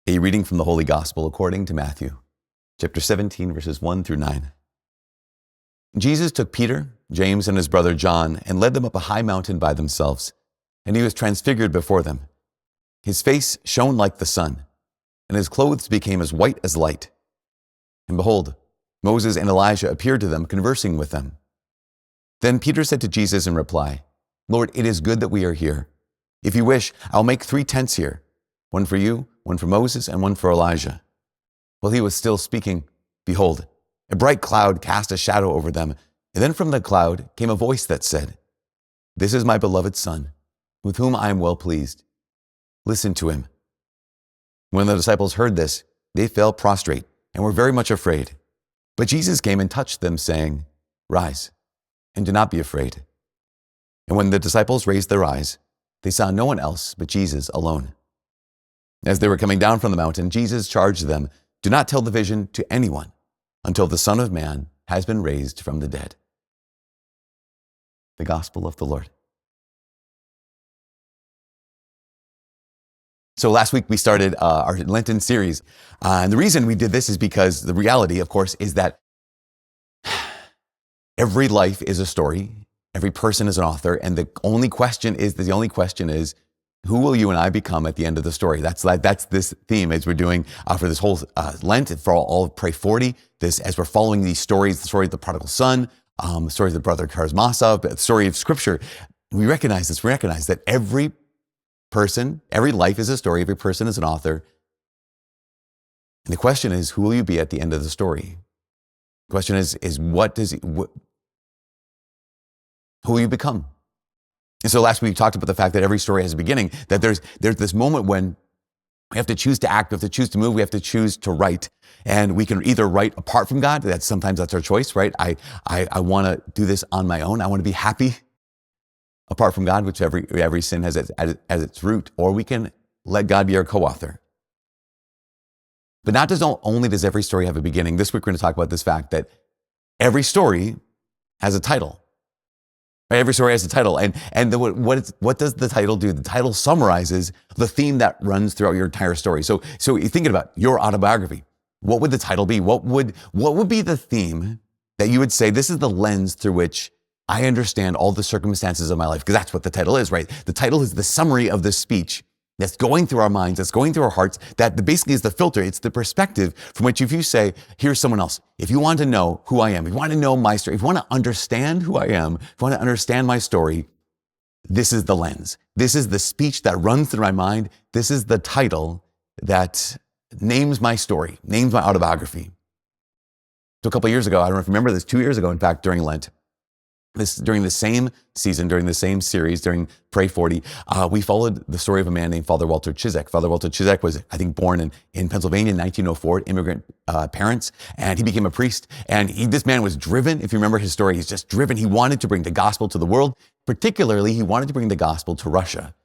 A reading from the Holy Gospel according to Matthew, chapter 17, verses 1 through 9. Jesus took Peter, James, and his brother John and led them up a high mountain by themselves, and he was transfigured before them. His face shone like the sun, and his clothes became as white as light. And behold, Moses and Elijah appeared to them, conversing with them. Then Peter said to Jesus in reply, "Lord, it is good that we are here. If you wish, I'll make 3 tents here, one for you, one for Moses, and one for Elijah." While he was still speaking, behold, a bright cloud cast a shadow over them, and then from the cloud came a voice that said, "This is my beloved Son, with whom I am well pleased. Listen to him." When the disciples heard this, they fell prostrate and were very much afraid. But Jesus came and touched them, saying, "Rise, and do not be afraid." And when the disciples raised their eyes, they saw no one else but Jesus alone. As they were coming down from the mountain, Jesus charged them, "Do not tell the vision to anyone until the Son of Man has been raised from the dead." The Gospel of the Lord. So last week we started our Lenten series. And the reason we did this is because the reality, of course, is that every life is a story. Every person is an author. And the only question is, who will you and I become at the end of the story? That's this theme as we're doing for this whole Lent, for all of Pray 40. This, as we're following these stories, the story of the prodigal son, the story of the brother Karamazov, the story of Scripture, we recognize this. We recognize that every person, every life is a story. Every person is an author. And the question is, who will you be at the end of the story? The question is who will you become? And so last week we talked about the fact that every story has a beginning, that there's this moment when we have to choose to act, we have to choose to move, we have to choose to write. And we can either write apart from God, sometimes that's our choice, right? I want to do this on my own. I want to be happy apart from God, which every sin has as its root, or we can let God be our co-author. But not only does every story have a beginning. This week we're going to talk about this fact that every story has a title. Every story has a title. And what does the title do? The title summarizes the theme that runs throughout your entire story. So you're thinking about your autobiography. What would the title be? What would be the theme that you would say, this is the lens through which I understand all the circumstances of my life? Because that's what the title is, right? The title is the summary of the speech that's going through our minds, that's going through our hearts, that basically is the filter. It's the perspective from which, if you say, here's someone else, if you want to know who I am, if you want to know my story, if you want to understand who I am, if you want to understand my story, this is the lens. This is the speech that runs through my mind. This is the title that names my story, names my autobiography. So a couple of years ago, I don't know if you remember this, 2 years ago, in fact, during Lent, during the same season, during the same series, during Pray 40, we followed the story of a man named Father Walter Ciszek. Father Walter Ciszek was, I think, born in Pennsylvania in 1904, immigrant parents, and he became a priest. And this man was driven. If you remember his story, he's just driven. He wanted to bring the gospel to the world. Particularly, he wanted to bring the gospel to Russia.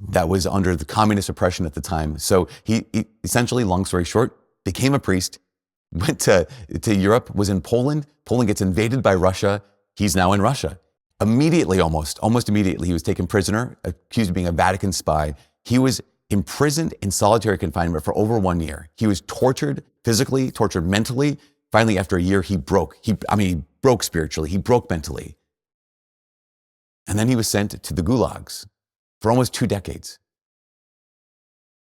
That was under the communist oppression at the time. So he essentially, long story short, became a priest, went to Europe, was in Poland. Poland gets invaded by Russia. He's now in Russia. Immediately, almost immediately, he was taken prisoner, accused of being a Vatican spy. He was imprisoned in solitary confinement for over 1 year. He was tortured physically, tortured mentally. Finally, after a year, he broke. He broke spiritually. He broke mentally. And then he was sent to the gulags for almost 2 decades.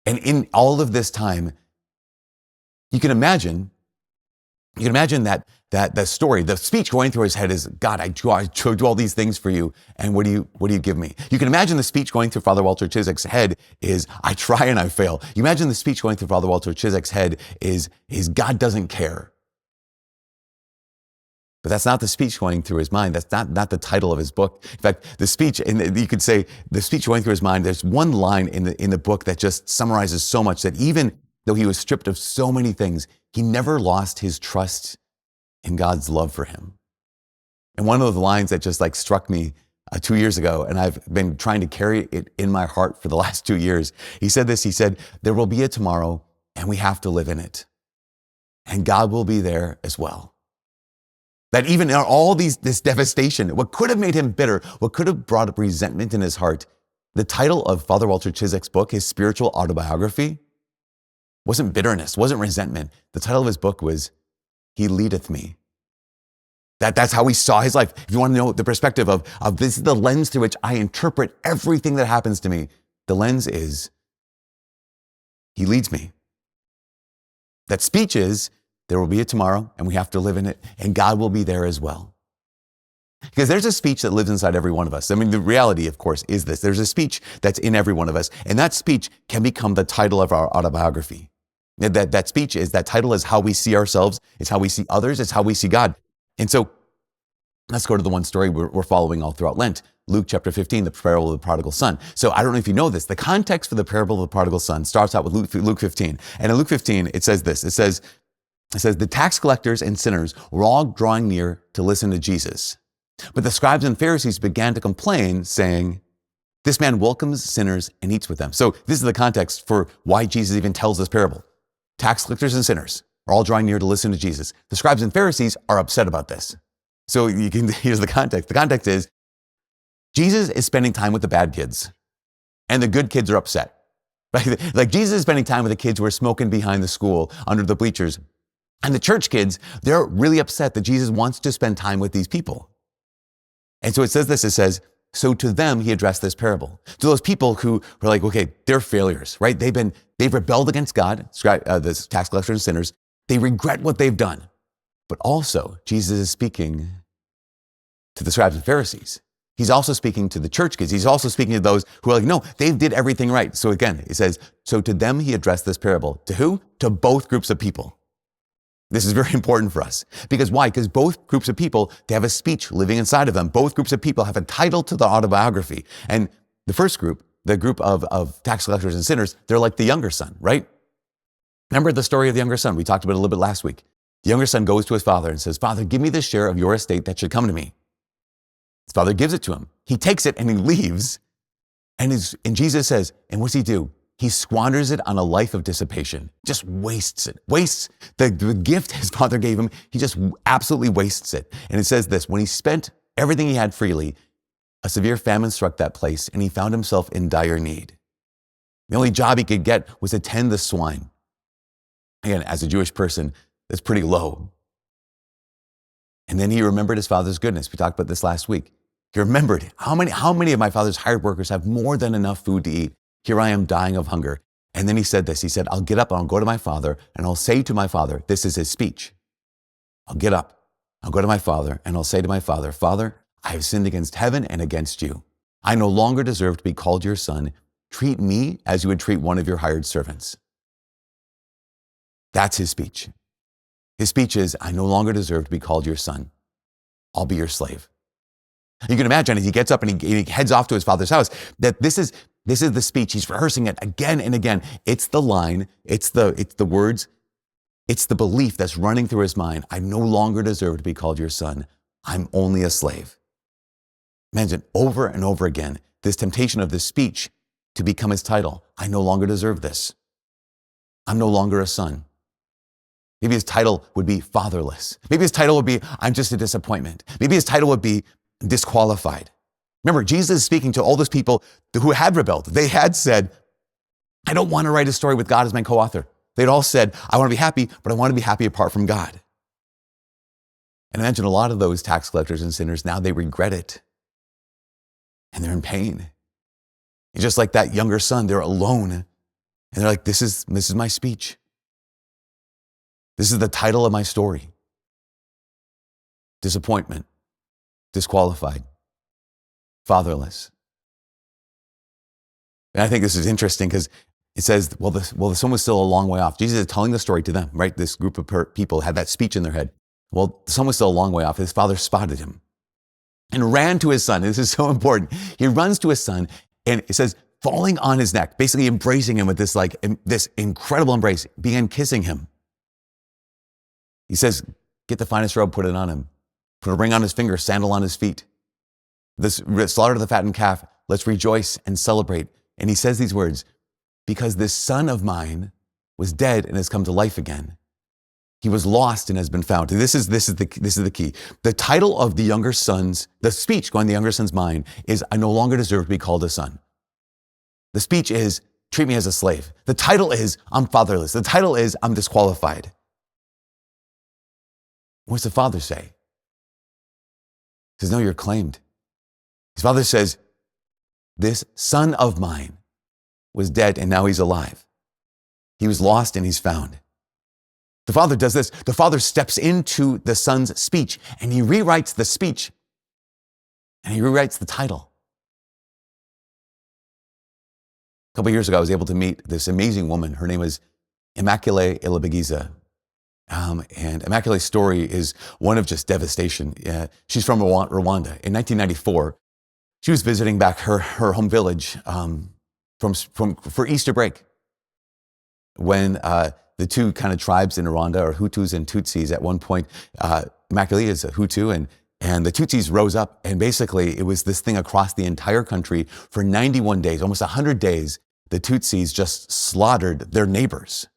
And in all of this time, you can imagine that the story, the speech going through his head is, God, I do all these things for you, and what do you give me? You can imagine the speech going through Father Walter Ciszek's head is, I try and I fail. You imagine the speech going through Father Walter Ciszek's head is God doesn't care. But that's not the speech going through his mind. That's not the title of his book. In fact, the speech, you could say, the speech going through his mind, there's one line in the book that just summarizes so much, that even though he was stripped of so many things, he never lost his trust in God's love for him. And one of the lines that just struck me 2 years ago, and I've been trying to carry it in my heart for the last 2 years. He said this, he said, there will be a tomorrow and we have to live in it. And God will be there as well. That even in all this devastation, what could have made him bitter, what could have brought up resentment in his heart, the title of Father Walter Ciszek's book, his spiritual autobiography, wasn't bitterness, wasn't resentment. The title of his book was He Leadeth Me. That's how he saw his life. If you want to know the perspective of this is the lens through which I interpret everything that happens to me, the lens is He leads me. That speech is there will be a tomorrow and we have to live in it, and God will be there as well. Because there's a speech that lives inside every one of us. I mean, the reality, of course, is this. There's a speech that's in every one of us, and that speech can become the title of our autobiography. That speech is, that title is how we see ourselves, it's how we see others, it's how we see God. And so let's go to the one story we're following all throughout Lent, Luke chapter 15, the parable of the prodigal son. So I don't know if you know this, the context for the parable of the prodigal son starts out with Luke 15. And in Luke 15, it says this, it says, the tax collectors and sinners were all drawing near to listen to Jesus. But the scribes and Pharisees began to complain, saying, this man welcomes sinners and eats with them. So this is the context for why Jesus even tells this parable. Tax collectors and sinners are all drawing near to listen to Jesus. The scribes and Pharisees are upset about this. So here's the context. The context is Jesus is spending time with the bad kids, and the good kids are upset. Like Jesus is spending time with the kids who are smoking behind the school under the bleachers. And the church kids, they're really upset that Jesus wants to spend time with these people. And so it says this, it says, so to them, he addressed this parable. To those people who were like, okay, they're failures, right? They've rebelled against God, the tax collectors and sinners. They regret what they've done. But also, Jesus is speaking to the scribes and Pharisees. He's also speaking to the church kids. He's also speaking to those who are like, no, they did everything right. So again, it says, so to them, he addressed this parable. To who? To both groups of people. This is very important for us. Because why? Because both groups of people, they have a speech living inside of them. Both groups of people have a title to the autobiography. And the first group, the group of tax collectors and sinners, they're like the younger son, right? Remember the story of the younger son? We talked about it a little bit last week. The younger son goes to his father and says, Father, give me the share of your estate that should come to me. His father gives it to him. He takes it and he leaves. And Jesus says, and what's he do? He squanders it on a life of dissipation, just wastes it, wastes the gift his father gave him. He just absolutely wastes it. And it says this, when he spent everything he had freely, a severe famine struck that place and he found himself in dire need. The only job he could get was to tend the swine. Again, as a Jewish person, that's pretty low. And then he remembered his father's goodness. We talked about this last week. He remembered how many of my father's hired workers have more than enough food to eat. Here I am dying of hunger. And then he said this, he said, I'll get up and I'll go to my father and I'll say to my father, this is his speech. I'll get up, I'll go to my father and I'll say to my father, Father, I have sinned against heaven and against you. I no longer deserve to be called your son. Treat me as you would treat one of your hired servants. That's his speech. His speech is, I no longer deserve to be called your son. I'll be your slave. You can imagine as he gets up and he heads off to his father's house, that this is the speech. He's rehearsing it again and again. It's the line, it's the words, it's the belief that's running through his mind. I no longer deserve to be called your son. I'm only a slave. Imagine over and over again, this temptation of this speech to become his title. I no longer deserve this. I'm no longer a son. Maybe his title would be fatherless. Maybe his title would be, I'm just a disappointment. Maybe his title would be disqualified. Remember, Jesus is speaking to all those people who had rebelled. They had said, I don't want to write a story with God as my co-author. They'd all said, I want to be happy, but I want to be happy apart from God. And imagine a lot of those tax collectors and sinners, now they regret it. And they're in pain. It's just like that younger son, they're alone. And they're like, this is my speech. This is the title of my story. Disappointment, disqualified, fatherless. And I think this is interesting because it says, well, the son was still a long way off. Jesus is telling the story to them, right? This group of people had that speech in their head. Well, the son was still a long way off. His father spotted him and ran to his son. This is so important. He runs to his son and it says, falling on his neck, basically embracing him with this incredible embrace, began kissing him. He says, get the finest robe, put it on him. Put a ring on his finger, sandal on his feet. Slaughter the fattened calf. Let's rejoice and celebrate. And he says these words, because this son of mine was dead and has come to life again. He was lost and has been found. This is the key. The title of the younger son's, the speech going to the younger son's mind is, I no longer deserve to be called a son. The speech is, treat me as a slave. The title is, I'm fatherless. The title is, I'm disqualified. What's the father say? He says, no, you're claimed. His father says, this son of mine was dead and now he's alive. He was lost and he's found. The father does this. The father steps into the son's speech and he rewrites the speech and he rewrites the title. A couple of years ago, I was able to meet this amazing woman. Her name was Immaculée Ilibagiza. And Immaculate's story is one of just devastation. She's from Rwanda. In 1994, she was visiting back her home village for Easter break when the two kind of tribes in Rwanda are Hutus and Tutsis. At one point, Immaculate is a Hutu, and the Tutsis rose up, and basically it was this thing across the entire country for 91 days, almost 100 days. The Tutsis just slaughtered their neighbors.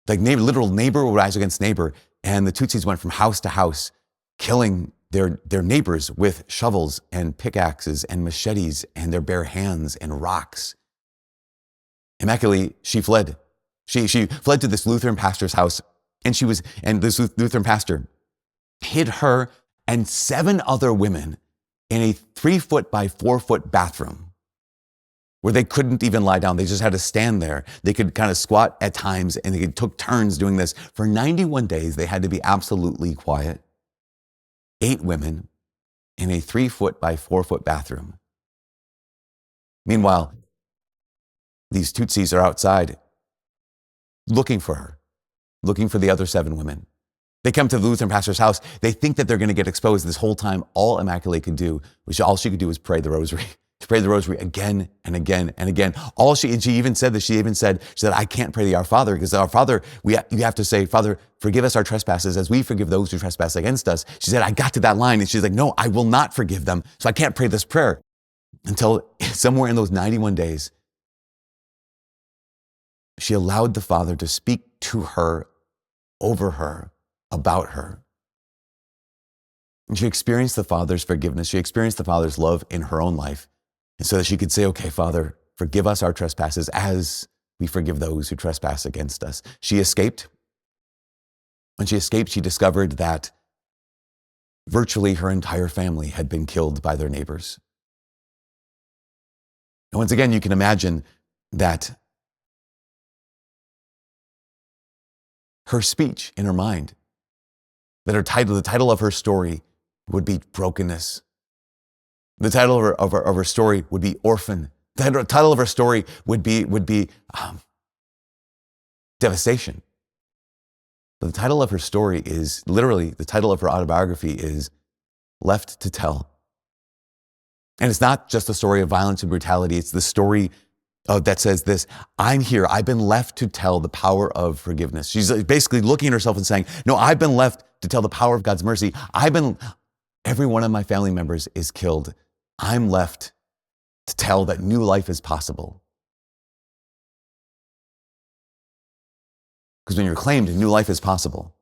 Like literal neighbor will rise against neighbor, and the Tutsis went from house to house, killing their neighbors with shovels and pickaxes and machetes and their bare hands and rocks. Immaculate, she fled. She fled to this Lutheran pastor's house, and this Lutheran pastor hid her and 7 other women in a 3-foot by 4-foot bathroom where they couldn't even lie down. They just had to stand there. They could kind of squat at times, and they took turns doing this. For 91 days, they had to be absolutely quiet. 8 women in a 3-foot by 4-foot bathroom. Meanwhile, these Tutsis are outside looking for her, looking for the other 7 women. They come to the Lutheran pastor's house. They think that they're going to get exposed. This whole time, all Immaculate could do, all she could do was pray the rosary. To pray the rosary again and again and again. She even said, I can't pray the Our Father, because Our Father, you have to say, Father, forgive us our trespasses as we forgive those who trespass against us. She said, I got to that line, and she's like, no, I will not forgive them, so I can't pray this prayer. Until somewhere in those 91 days, she allowed the Father to speak to her, over her, about her. And she experienced the Father's forgiveness. She experienced the Father's love in her own life. And so that she could say, okay, Father, forgive us our trespasses as we forgive those who trespass against us. She escaped. When she escaped, she discovered that virtually her entire family had been killed by their neighbors. And once again, you can imagine that her speech in her mind, that the title of her story would be brokenness. The title of her story would be orphan. The title of her story would be devastation. But the title of her story is literally, the title of her autobiography is Left to Tell. And it's not just a story of violence and brutality. It's the story that says this: I'm here. I've been left to tell the power of forgiveness. She's basically looking at herself and saying, no, I've been left to tell the power of God's mercy. Every one of my family members is killed. I'm left to tell that new life is possible. Because when you're claimed, new life is possible.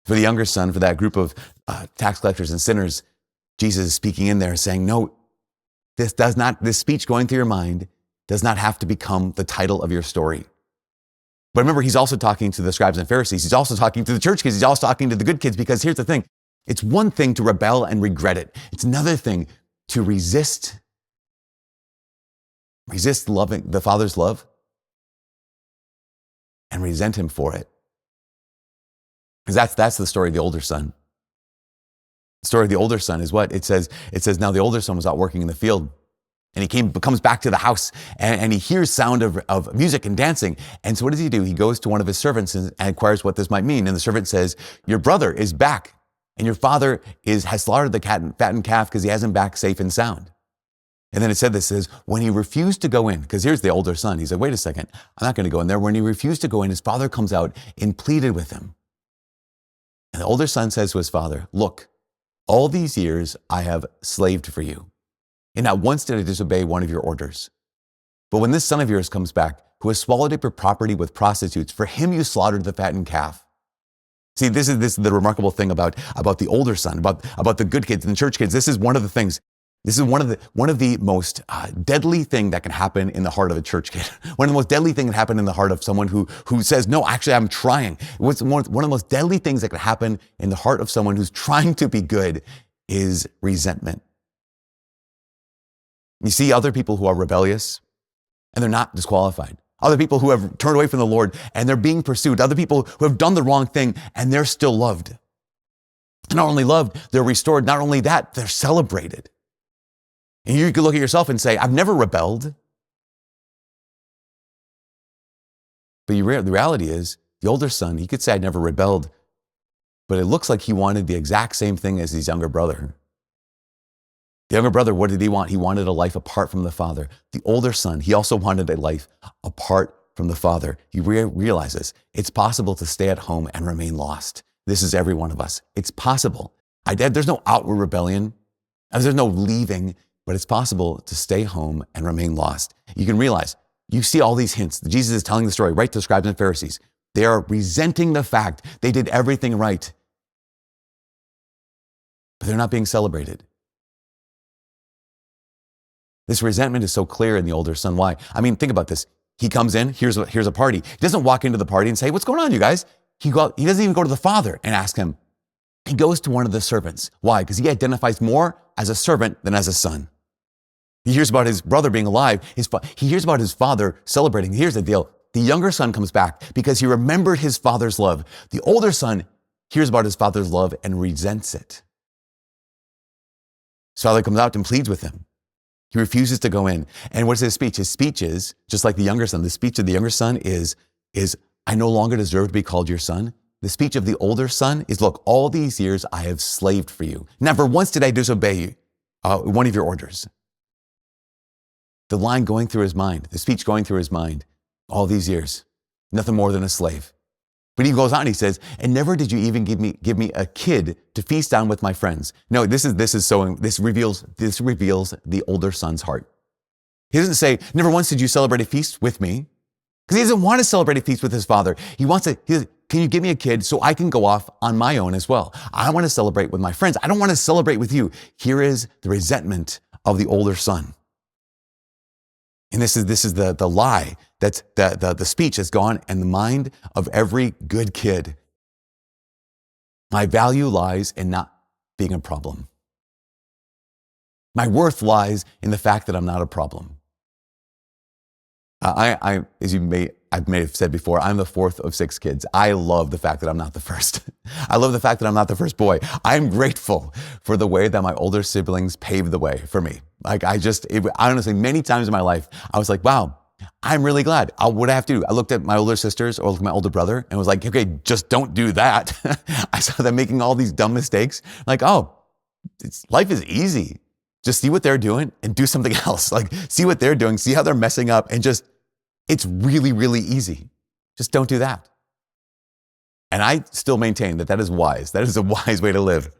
For the younger son, for that group of tax collectors and sinners, Jesus is speaking in there saying, no, this speech going through your mind does not have to become the title of your story. But remember, he's also talking to the scribes and Pharisees. He's also talking to the church kids. He's also talking to the good kids, because here's the thing. It's one thing to rebel and regret it. It's another thing to resist loving the Father's love and resent him for it. Because that's the story of the older son. The story of the older son is what? It says, now the older son was out working in the field, and he comes back to the house, and he hears sound of music and dancing. And so what does he do? He goes to one of his servants and inquires what this might mean. And the servant says, your brother is back, and your father has slaughtered the fattened calf because he has him back safe and sound. And then it says, when he refused to go in, because here's the older son. He said, wait a second, I'm not going to go in there. When he refused to go in, his father comes out and pleaded with him. And the older son says to his father, look, all these years I have slaved for you, and not once did I disobey one of your orders. But when this son of yours comes back, who has swallowed up your property with prostitutes, for him you slaughtered the fattened calf. See, this is the remarkable thing about the older son, about the good kids and the church kids. This is one of the things. This is one of the most deadly thing that can happen in the heart of a church kid. One of the most deadly things that can happen in the heart of someone who says, no, actually, I'm trying. One of the most deadly things that can happen in the heart of someone who's trying to be good is resentment. You see other people who are rebellious and they're not disqualified. Other people who have turned away from the Lord and they're being pursued. Other people who have done the wrong thing and they're still loved. Not only loved, they're restored. Not only that, they're celebrated. And you can look at yourself and say, I've never rebelled. But the reality is, the older son, he could say, I never rebelled. But it looks like he wanted the exact same thing as his younger brother. The younger brother, what did he want? He wanted a life apart from the father. The older son, he also wanted a life apart from the father. He realizes it's possible to stay at home and remain lost. This is every one of us. It's possible. There's no outward rebellion. There's no leaving, but it's possible to stay home and remain lost. You can realize, you see all these hints. Jesus is telling the story right to the scribes and Pharisees. They are resenting the fact they did everything right, but they're not being celebrated. This resentment is so clear in the older son. Why? I mean, think about this. He comes in, here's a party. He doesn't walk into the party and say, what's going on, you guys? He doesn't even go to the father and ask him. He goes to one of the servants. Why? Because he identifies more as a servant than as a son. He hears about his brother being alive. He hears about his father celebrating. Here's the deal. The younger son comes back because he remembered his father's love. The older son hears about his father's love and resents it. His father comes out and pleads with him. He refuses to go in. And what's his speech? His speech is, just like the younger son, the speech of the younger son is, I no longer deserve to be called your son. The speech of the older son is, look, all these years I have slaved for you. Never once did I disobey you, one of your orders. The line going through his mind, the speech going through his mind, all these years, nothing more than a slave. But he goes on, he says, and never did you even give me a kid to feast on with my friends. No, this reveals the older son's heart. He doesn't say, never once did you celebrate a feast with me, because he doesn't want to celebrate a feast with his father. He says, can you give me a kid so I can go off on my own as well? I want to celebrate with my friends. I don't want to celebrate with you. Here is the resentment of the older son. And this is the lie that's the speech has gone in the mind of every good kid. My value lies in not being a problem. My worth lies in the fact that I'm not a problem. I may have said before, I'm the fourth of 6 kids. I love the fact that I'm not the first. I love the fact that I'm not the first boy. I'm grateful for the way that my older siblings paved the way for me. Honestly, many times in my life, I was like, wow, I'm really glad. What do I have to do? I looked at my older sisters or looked at my older brother and was like, okay, just don't do that. I saw them making all these dumb mistakes. Like, life is easy. Just see what they're doing and do something else. Like, see what they're doing, see how they're messing up, and it's really, really easy. Just don't do that. And I still maintain that is wise. That is a wise way to live.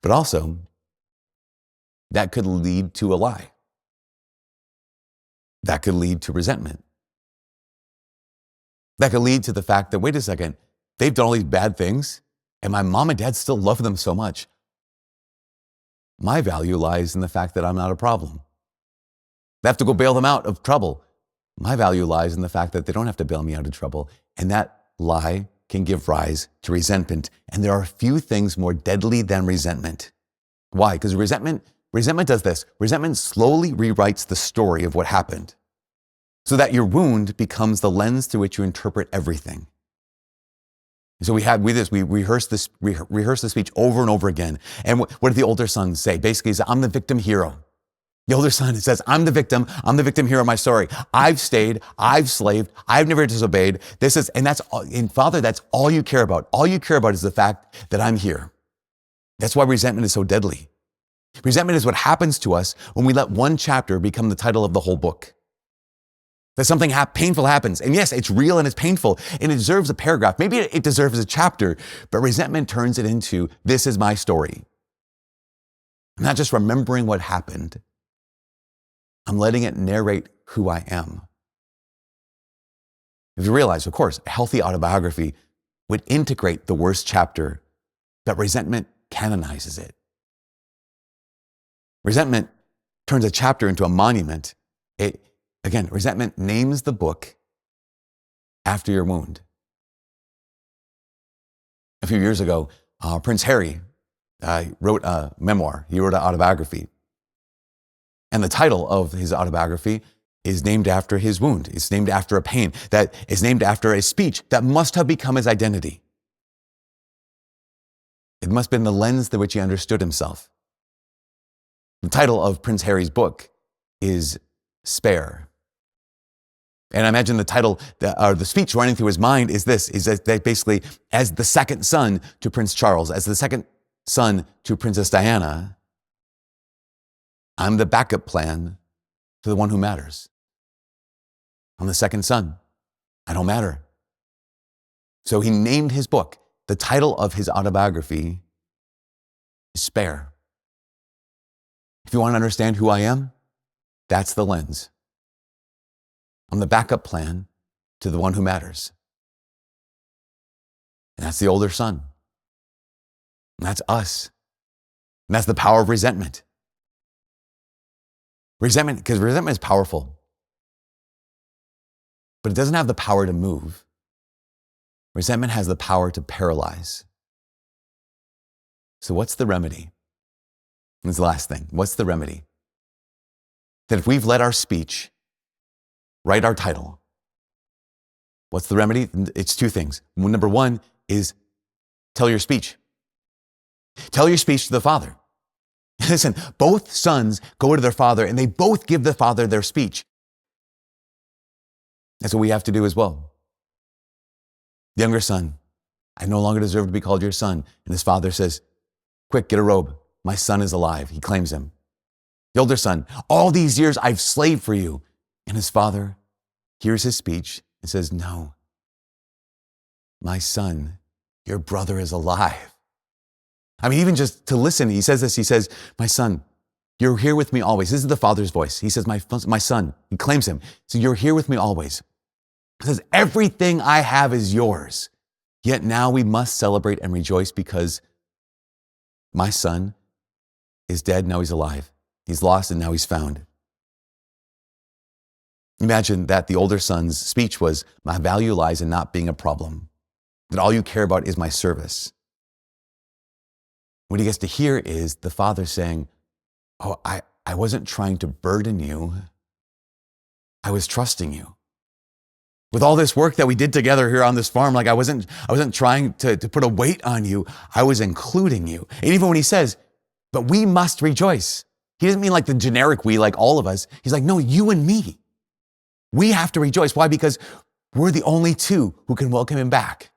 But also, that could lead to a lie. That could lead to resentment. That could lead to the fact that, wait a second, they've done all these bad things, and my mom and dad still love them so much. My value lies in the fact that I'm not a problem. They have to go bail them out of trouble. My value lies in the fact that they don't have to bail me out of trouble. And that lie can give rise to resentment. And there are few things more deadly than resentment. Why? Because resentment does this. Resentment slowly rewrites the story of what happened so that your wound becomes the lens through which you interpret everything. So we rehearse the speech over and over again. And what did the older son say? Basically, he said, I'm the victim hero. The older son says, I'm the victim hero of my story. I've stayed, I've slaved, I've never disobeyed. Father, that's all you care about. All you care about is the fact that I'm here. That's why resentment is so deadly. Resentment is what happens to us when we let one chapter become the title of the whole book. That something painful happens. And yes, it's real and it's painful and it deserves a paragraph. Maybe it deserves a chapter, but resentment turns it into, this is my story. I'm not just remembering what happened. I'm letting it narrate who I am. If you realize, of course, a healthy autobiography would integrate the worst chapter, but resentment canonizes it. Resentment turns a chapter into a monument. Resentment names the book after your wound. A few years ago, Prince Harry wrote a memoir. He wrote an autobiography. And the title of his autobiography is named after his wound. It's named after a pain that is named after a speech that must have become his identity. It must have been the lens through which he understood himself. The title of Prince Harry's book is Spare. And I imagine the title, or the speech running through his mind is this, is that basically, as the second son to Prince Charles, as the second son to Princess Diana, I'm the backup plan to the one who matters. I'm the second son. I don't matter. So he named his book. The title of his autobiography is Spare. If you want to understand who I am, that's the lens. I'm the backup plan to the one who matters. And that's the older son. And that's us. And that's the power of resentment. Because resentment is powerful. But it doesn't have the power to move. Resentment has the power to paralyze. So what's the remedy? This is the last thing. What's the remedy? That if we've let our speech write our title, what's the remedy? It's two things. Number one is tell your speech. Tell your speech to the Father. Listen, both sons go to their father and they both give the father their speech. That's what we have to do as well. The younger son, I no longer deserve to be called your son. And his father says, quick, get a robe. My son is alive. He claims him. The older son, all these years I've slaved for you. And his father hears his speech and says, no, my son, your brother is alive. I mean, even just to listen, he says this, he says, my son, you're here with me always. This is the father's voice. He says, my son, he claims him. So you're here with me always. He says, everything I have is yours. Yet now we must celebrate and rejoice because my son is dead, now he's alive. He's lost and now he's found. Imagine that the older son's speech was, my value lies in not being a problem. That all you care about is my service. What he gets to hear is the father saying, oh, I wasn't trying to burden you. I was trusting you. With all this work that we did together here on this farm, like I wasn't trying to put a weight on you. I was including you. And even when he says, but we must rejoice. He doesn't mean like the generic we, like all of us. He's like, no, you and me. We have to rejoice. Why? Because we're the only two who can welcome him back.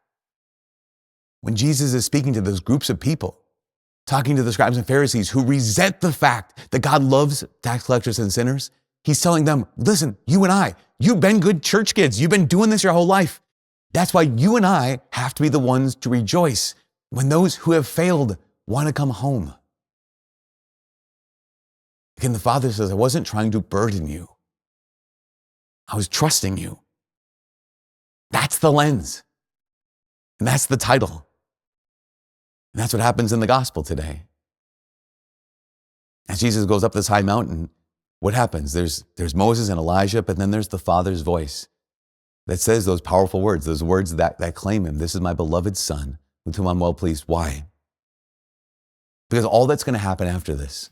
When Jesus is speaking to those groups of people, talking to the scribes and Pharisees who resent the fact that God loves tax collectors and sinners, he's telling them, listen, you and I, you've been good church kids. You've been doing this your whole life. That's why you and I have to be the ones to rejoice when those who have failed want to come home. Again, the Father says, I wasn't trying to burden you. I was trusting you. That's the lens. And that's the title. And that's what happens in the gospel today. As Jesus goes up this high mountain, what happens? There's Moses and Elijah, but then there's the Father's voice that says those powerful words, those words that claim him. This is my beloved Son, with whom I'm well pleased. Why? Because all that's going to happen after this,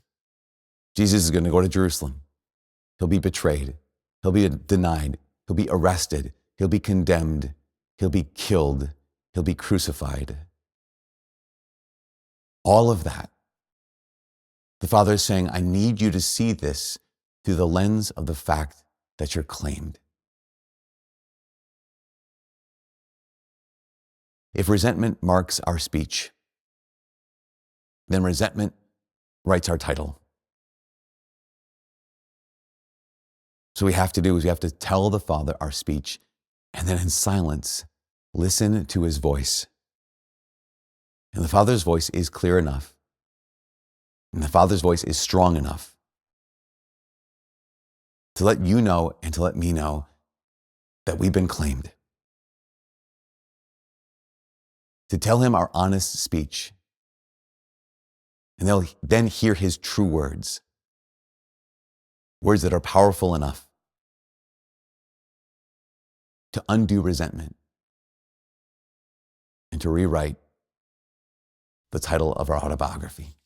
Jesus is going to go to Jerusalem. He'll be betrayed. He'll be denied. He'll be arrested. He'll be condemned. He'll be killed. He'll be crucified. All of that. The Father is saying, I need you to see this through the lens of the fact that you're claimed. If resentment marks our speech, then resentment writes our title. So what we have to do is we have to tell the Father our speech, and then in silence, listen to his voice. And the Father's voice is clear enough. And the Father's voice is strong enough to let you know and to let me know that we've been claimed. To tell him our honest speech. And they'll then hear his true words. Words that are powerful enough to undo resentment and to rewrite the title of our autobiography.